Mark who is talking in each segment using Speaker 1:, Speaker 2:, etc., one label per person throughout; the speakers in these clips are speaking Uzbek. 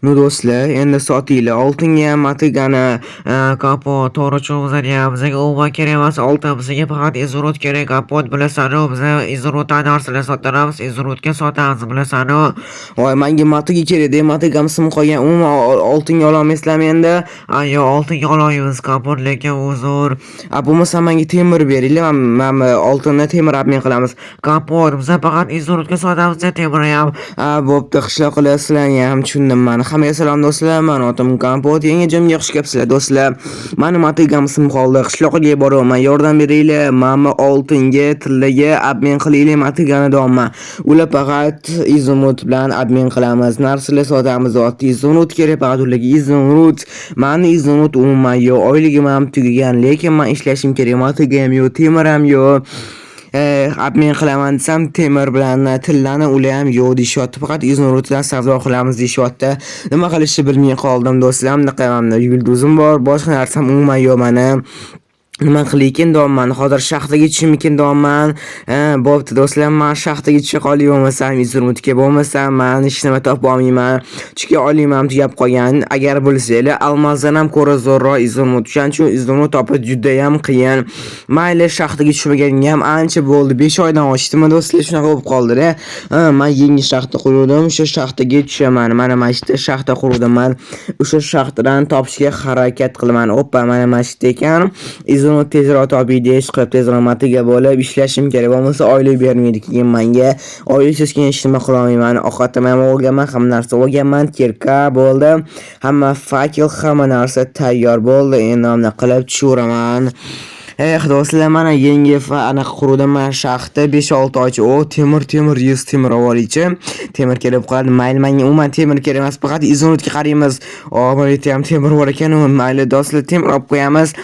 Speaker 1: Nu do'stlar, endi sotinglar. Oltinga ham matigani, kapot, to'g'ri cho'g'zar bizga umuman kerak emas. Oltin bizga faqat izurut kerak. Kapot bilasanu, biz izurutdan narsalar sotaramiz, izurutga sotamiz bilasanu. Voy, menga matigi kerak de, matigam sim qolgan. Umuman oltinga ololmaysizlarmi endi? Yo, oltinga olamiz kapot, lekin uzr. Bo'lmasa menga temir beringlar. Men oltinni temir obmen qilamiz. Kapot, biz faqat izurutga sotamiz, temir ham. Bo'pti, qishloqlar sizlarni ham tushundim men. Hammaga salom do'stlar. Men otim Kompot. Yangi jimga xush kelibsizlar do'stlar. Meni matigam sim qoldi. Qishloqqa boraman. Yordam beringlar. Menni oltinga, tillaga obmen qilinglar matigani domma. Ular faqat izumut bilan obmen qilamiz. Narsalar sotamiz. Izumut kerak faqat ularga izumut. Meni izumut umuman yo'q. Oyligim ham tugagan, lekin men ishlashim kerak. Matigam yo'q, temir ham yo'q. Obmen qilaman desam temir bilan tillani ular ham yo'q deyishyapti. Faqat izurutdan savdo qilamiz deyishyapti. Nima qilishni bilmay qoldim do'stlar. Nima yulduzim bor, boshqa narsam umuman yo'q meni. Nima qilaykin deyapman. Hozir shaxtaga tushimikin deyapman. Bo'pti do'stlar, men shaxtaga tusha qolib bo'lmasam, izurutga bo'lmasam, men hech nima topa olmayman. Chunki olimam tugab qolgan. Agar bilsanglar, almazdan ham ko'ra zo'rroq izurut. Shuning uchun izurut topish juda ham qiyin. Mayli, shaxtaga tushmaganim ham ancha bo'ldi. 5 oydan oshdimi do'stlar, shunaqa bo'lib qoldi-da. Men yangi shaxta qurdim, o'sha shaxtaga tushaman. Mana mashta shaxta qurdim men. O'sha shaxtadan topishga harakat qilaman. Oppa, mana mashta ekan. Izurut tezroq toping deyish qilib tezroq matiga bo'lib ishlashim kerak. Bo'lmasa oylik bermaydi keyin menga. Oyliksiz keyin hech nima qila olmayman. Ovqatim ham olganman, hamma narsa olganman. Kirka bo'ldi. Hamma fakel, hamma narsa tayyor bo'ldi. Endi uni qilib tushiraman. Do'stlar, mana yangi anaqa qurdim men shaxta 5-6 oycha. O, temir 100 temir ovolikchi. Temir kelib qoladi. Mayli, menga umuman temir kerak emas, faqat izurutga qaraymiz. Bu yerda ham temir bor ekan, mayli do'stlar, temir olib qo'yamiz.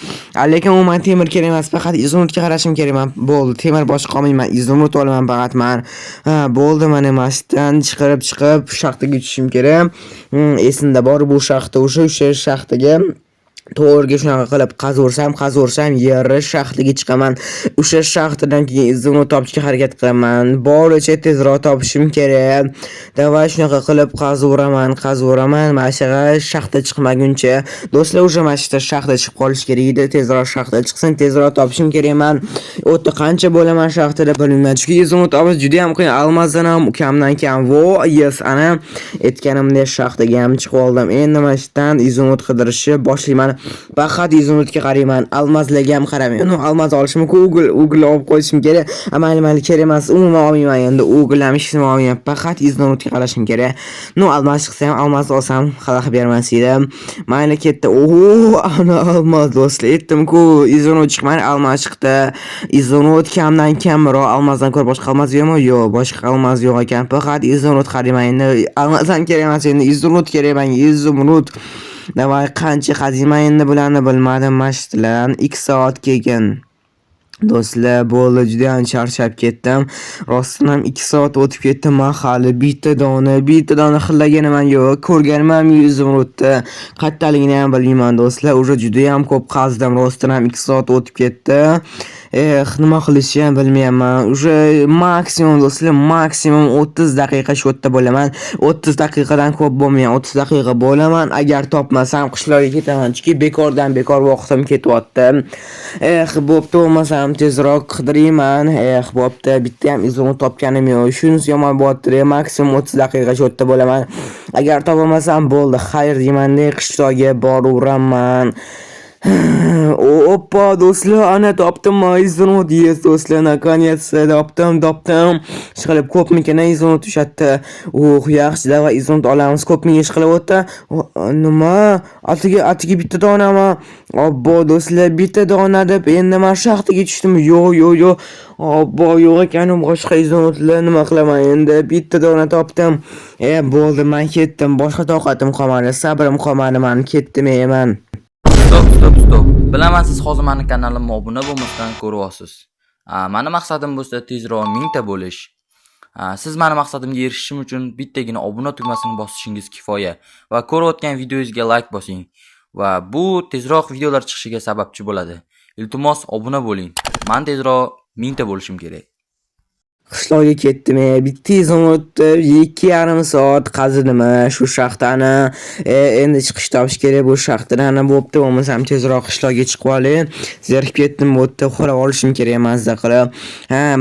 Speaker 1: Lekin umuman temir kerak emas, faqat izurutga qarashim kerak. Men bo'ldi, temir boshqa olmayman, izurut olaman faqat men. Bo'ldi, mana mashdan chiqib shaxtaga tushishim kerak. Esimda bor bu shaxta, o'sha shaxtaga to'g'riga shunaqa qilib qazaversam yerni shaxtaga chiqaman. O'sha shaxtadan keyin izimni topishga harakat qilaman. Boricha tezroq topishim kerak. Davay shunaqa qilib qazaveraman. Mashqa shaxta chiqmaguncha. Do'stlar, o'sha mashqa shaxta chiqib qolish kerak edi. Tezroq shaxta chiqsin, tezroq topishim kerak men. O'tda qancha bo'laman shaxtada bilmayman. Chunki izimni topish juda ham qiyin. Almazdan ham kamdan kam. Yes, ana aytganimdek shaxtaga ham chiqib oldim. Endi mashqdan izimni qidirishni boshlayman. Faqat izumutga qarayman, almazlarga ham qaramayman. Almaz olishim Google olib qo'yishim kerak. Mayli kerak emas, umuman olmayman endi. Google ham hech nima olmayman. Faqat izumutga qarashim kerak. Almaz chiqsa ham almaz olsam xalaqit bermas edim. Mayli ketdi. Ana almaz do'stlar, aytdim-ku, izumut chiqmadi, almaz chiqdi. Izumut kamdan kamroq, almazdan ko'ra boshqa almaz yo'qmi? Yo'q, boshqa almaz yo'q ekan. Faqat izumut qarayman endi. Almazdan kerak emas endi, izumut kerak menga, izumut. Davay qancha qaziyman endi bularni bilmadim. Mashtalar 2 soat kelgan. Do'stlar, bo'ldi, juda ham charchab ketdim. Rostdan ham 2 soat o'tib ketdi. Men hali bitta dona xillaganim ham yo'q. Ko'rganim ham izumrutni. Qayerdaligini ham bilmayman do'stlar. O'sha juda ham ko'p qazdim. Rostdan ham 2 soat o'tib ketdi. Nima qilishni ham bilmayman. O'sha maksimum do'stlar, maksimum 30 daqiqa shu yerda bo'laman. 30 daqiqadan ko'p bo'lmayman. 30 daqiqa bo'laman. Agar topmasam qishloqqa ketaman. Chunki bekor vaqtim ketyapti. Bo'pti, bo'lmasam tezroq qidirayman. Bo'pti, bitta ham izimni topganim yo'q. Shunisi yomon bo'pti. Maksimum 30 daqiqa shu yerda bo'laman. Agar topolmasam bo'ldi, xayr deyman-da, qishloqqa boraveraman. Oppa do'stlar, ana topdim izimni. Yes do'stlar, наконец-то topdim. Ishqilib ko'pmikan izimni tushatdi. Yaxshi, davay izimni olamiz. Ko'pmiga ishqilib o'tdi. Nima? Atiga bitta donami? Obbo do'stlar, bitta dona deb endi men shaxtaga tushdim. Yo'q. Obbo, yo'q ekan, boshqa izimlar nima qilaman endi? Bitta dona topdim. Bo'ldi, men ketdim. Boshqa toqatim qolmadi, sabrim qolmadi, men ketdim men.
Speaker 2: Stop. Bilaman, siz hozir meni kanalimga obuna bo'lmasdan ko'ryapsiz. Meni maqsadim bo'lsa tezroq 1000 ta bo'lish. Siz meni maqsadimga erishishim uchun bittagina obuna tugmasini bosishingiz kifoya va ko'rayotgan videoyingizga like bosing va bu tezroq videolar chiqishiga sababchi bo'ladi. Iltimos obuna bo'ling. Men tezroq 1000 ta bo'lishim kerak.
Speaker 1: qishloqqa ketdim. Bitta izimotni 2,5 soat qazidim. Shu shaxtani endi chiqish topish kerak bu shaxtadan. Bo'pti, bo'lmasam tezroq qishloqqa chiqib olay. Zerikib ketdim, bu yerda uxlab olishim kerak mazza qilib.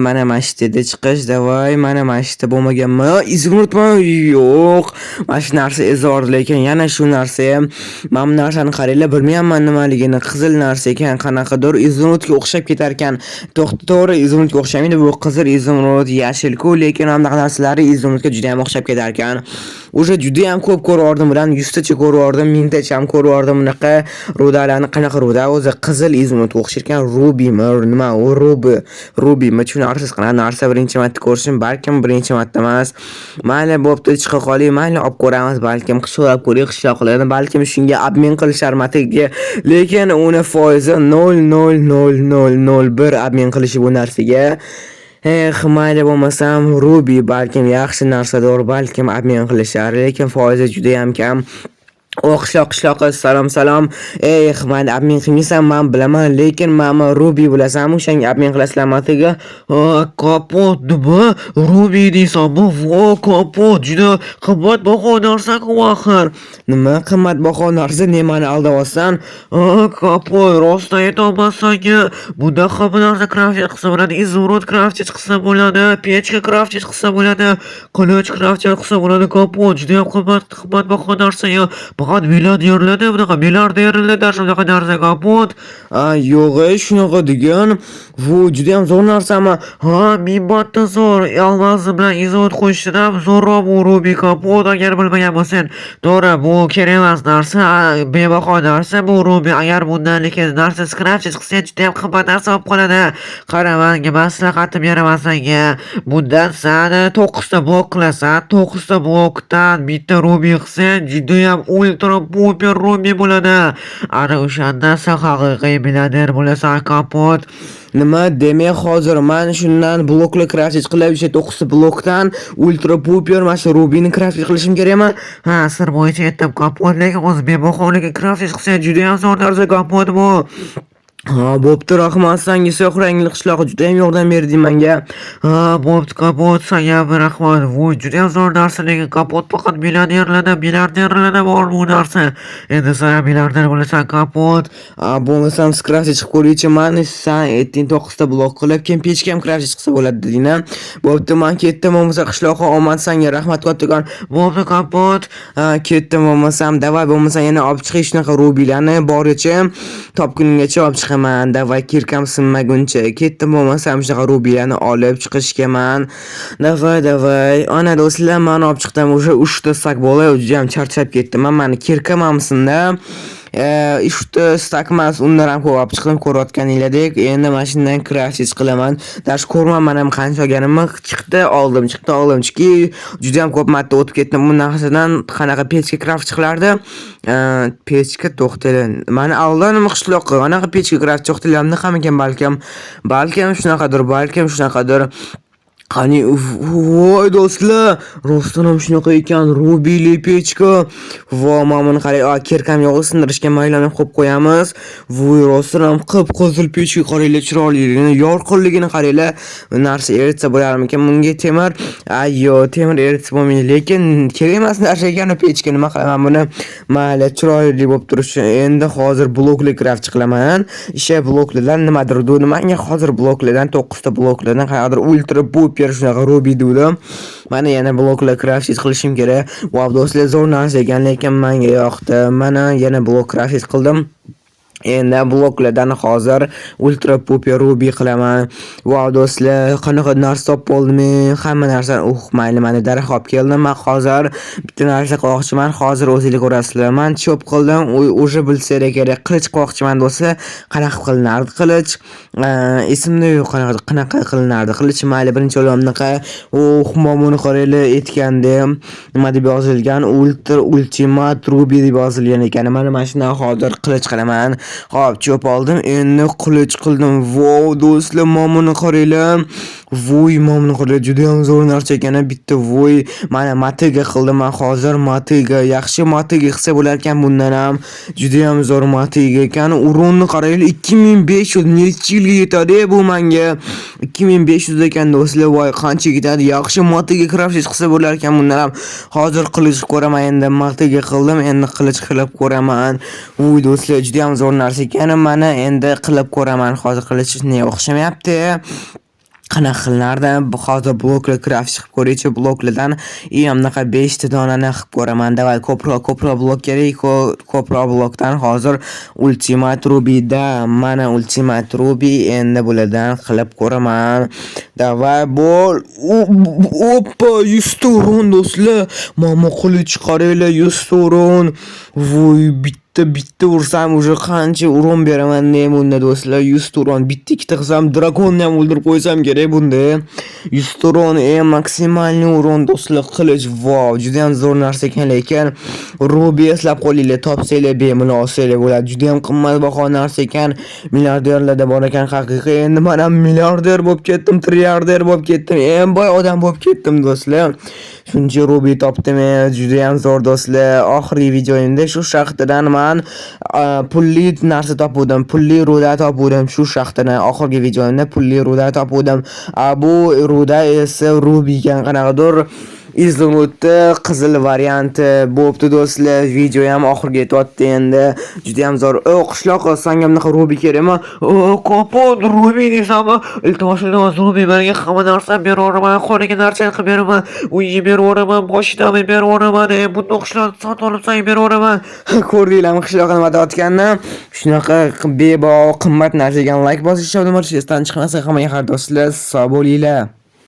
Speaker 1: Mana masjidda chiqish, davay, mana masjidda bo'lmaganmi? Izimotmi? Yo'q. Mana shu narsa ezor, lekin yana shu narsa ham mana bu narsani qaranglar, bilmayman nimaligini. Qizil narsa ekan, qanaqadir izimotga o'xshab ketar ekan. To'g'ri, izimotga o'xshamaydi, bu qizil izimot, yashil-ku, lekin hamma narsalari izimotga juda ham o'xshab ketar ekan. O'sha juda ham ko'p ko'rardim, bilan 100 tacha ko'rardim, 1000 tacha ham ko'rardim bunaqa rudalarni. Qanaqa ruda? O'zi qizil izimotga o'xshar ekan, rubimi, nima u rubimi, tushunarsiz qanaqa narsa. Birinchi marta ko'rishim, balkim birinchi marta emas. Mayli, bo'pti, chiqa qoling, mayli olib ko'ramiz, balkim qishloq ko'rib, qishloqlarni balkim shunga obmen qilishar matiga, lekin uni foizi 0,00001 obmen qilishi bu narsaga. Mayli, bo'lmasam rubi balkim yaxshi narsadir, balkim obmen qilishar, lekin foizi juda ham kam. Qishloq, salom. Mayli, obmen qilmaysan, men bilaman, lekin men rubi bilasanmi, o'shanga obmen qilasizlar matiga. Kapot nima? Rubi deysanmi? Kapot juda qimmatbaho narsa-ku axir. Nima qimmatbaho narsa? Nimani aldayapsan? Kapot, rostdan aytaman senga. Bunda hamma narsa crafting qilsa bo'ladi, izimrod crafting qilsa bo'ladi, pechka crafting qilsa bo'ladi, qilich crafting qilsa bo'ladi. Kapot juda ham qimmatbaho narsa. Faqat milliarderlarda bunaqa milliarderlarda shunaqa narsa kapot. Yo'q, shunaqa degan. Bu juda ham zo'r narsami? 1000 batta zo'r. Olmasi bilan izot qo'shtirib zo'rroq bu rubi kapot, agar bilmagan bo'lsan. To'g'ri, bu kerak emas narsa, bebaho narsa bu rubi. Agar bundan lekin narsa scratch qilsa juda ham qimmat narsa bo'lib qoladi. Qara, menga maslahatim beraman senga. Bundan sen 9 ta blok qilasan, 9 ta blokdan bitta rubi qilsang, juda ham ultra super rubi bo'ladi. Ana o'shanda sen haqiqiy milliarder bo'lasan kapot. Nima demak, hozir men shundan blokli crafting qilib, o'sha 9 ta blokdan ultra super mana shu rubini crafting qilishim kerakmi? Sir bo'yicha aytdim kapot, lekin o'zi bebaholigi crafting qilsa juda ham zo'r narsa kapot bu. Bo'pti, rahmat senga, so'hrangli qishloqqa juda ham yordam berding menga. Bo'pti kapot, senga rahmat. Bu juda ham zo'r narsa, lekin kapot faqat milliarderlarda bor bu narsa. Endi sen milliarder bo'lasan kapot. Bo'lmasam scratch chiqib ko'raychi, meni sen aytding 9 ta blok qilib, keyin pechka ham crafting qilsa bo'ladi deding-a. Bo'pti, men ketdim, bo'lmasa qishloqqa omad, senga rahmat kattakon. Bo'pti kapot, ketdim, bo'lmasam davay, bo'lmasa yana olib chiqish shunaqa rubilarni boricha topgunimgacha olib chiqaman. Davay, kirkam sinmaguncha ketdim, bo'lmasam shunaqa rubilarni olib chiqishgaman. Davay. Ana do'stlar, men olib chiqdim o'sha 3 ta stak bola, juda ham charchab ketdim. Meni kirkam hamsinda 3 ta stak emas, undan ham ko'p olib chiqdim, ko'rayotganinglardek. Endi mashindan crafting qilaman. Dash ko'rmayman ham qancha olganimni. Chiqdi, oldimchiki juda ham ko'p marta o'tib ketdim bu narsadan. Qanaqa pechka crafting qilardi? Pechka to'xtalan. Meni avvaldan qishloqqa qanaqa pechka crafting to'xtalanni ham ekan, balkim shunaqadir. Qani, voy do'stlar, rostdan ham shunaqa ekan, rubili pechka. Voy, mana buni qarang, kirkam yog'i sindirishga maylanib qo'yib qo'yamiz. Voy, rostdan ham qip-qizil pechka qaranglar, chiroyligini, yorqinligini qaranglar. Bu narsa eritsa bo'larmikan bunga temir? Temir eritsa bo'lmaydi, lekin kerak emas narsa ekan pechka. Nima qilaman buni? Mayli, chiroyli bo'lib turishi. Endi hozir blokli crafting qilaman. Bloklardan nimadir deydi. Menga hozir bloklardan 9 ta bloklardan qanaqadir ultra shunaqa rubi deydi. Mana yana bloklar crafting qilishim kerak. Voy do'stlar, zo'r narsa ekan, lekin menga yoqdi. Mana yana blok crafting qildim. Endi bloklardan hozir ultra super rubi qilaman. Voy do'stlar, qanaqa narsa topib oldimmi? Hamma narsani mayli, mana daraxt olib keldim. Men hozir bitta narsa qilmoqchiman. Hozir o'zingizlar ko'rasizlar. Men chop qildim. O'sha bilsanglar kerak, qilich qilmoqchiman do'stlar. Qanaqa qilinardi qilich? Esimda yo'q, qanaqa qilinardi qilich. Mayli, birinchi o'limnaqa buni qaranglar, aytgandim. Nima deb yozilgan? Ultimate rubi deb yozilgan ekan. Mana shundan hozir qilich qilaman. Xo'p, chop oldim. Endi qilich qildim. Wow, do'stlar, mana qaranglar. Voy momni qildi, juda ham zo'r narsa ekan, bitta voy. Mana matiga qildim men hozir, matiga, yaxshi matiga qilsa bo'lar ekan bundan ham. Juda ham zo'r matiga ekan. Uronni qaranglar, 2500 necha yilga yetadi bu menga. 2500 ekan do'stlar, voy qancha ketadi. Yaxshi matiga crafting qilsa bo'lar ekan bundan ham. Hozir qilich ko'raman endi, matiga qildim, endi qilich qilib ko'raman. Voy do'stlar, juda ham zo'r narsa ekan. Mana endi qilib ko'raman. Hozir qilichni o'xshamayapti. Qanaqa qilinardi? Hozir bloklar crafting qilib ko'raychi, bloklardan anaqa 5 ta donani qilib ko'raman. Davay ko'proq blok kerak, ko'proq blokdan hozir ultimate rubyda, mana ultimate ruby endi bulardan qilib ko'raman. Davay bol. Oppa, 100 ta uron do'stlar. Mana qilich qaranglar, 100 ta uron. Voy bitta ursam уже qancha uron beraman men bunda do'stlar. 100 ta uron, bitta ikkita qilsam drakonni ham o'ldirib qo'ysam kerak bunda. 100 ta uron maksimalniy uron do'stlar, qilich. Wow, juda ham zo'r narsa ekan, lekin ruby eslab qo'yinglar, topsanglar bemalol olsanglar bo'ladi. Juda ham qimmatbaho narsa ekan. Milliarderlarda bor ekan haqiqiy. Endi men ham milliarder bo'lib ketdim, trilliarder bo'lib ketdim, eng boy odam bo'lib ketdim do'stlar. Shuncha ruby topdim, juda ham zo'r do'stlar. Oxirgi videoimda shu shaxtadan men pulli narsa topdim, pulli ruda topdim. Shu shaxtadan oxirgi videoimda pulli ruda topdim. Bu ruda esa ruby ekan, qanaqadir izolotda qizil varianti bo'pti do'stlar. Video ham oxirga yetyapti endi. Juda ham zo'r. Qishloq senga bunaqa ruby kerakmi? Kapot ruby deysam, iltimos ruby menga hamma narsa beraman, qo'liga narsa qilib beraman, uyga beraman, boshidami beraman, bunda qishloq sotib olsang beraman. Ko'rdinglarmi qishloqni nima deyotganini? Shunaqa bebo qimmat narsa ekan. Like bosishni unutmang, esdan chiqmasa hammaga xayr do'stlar. Sog' bo'linglar.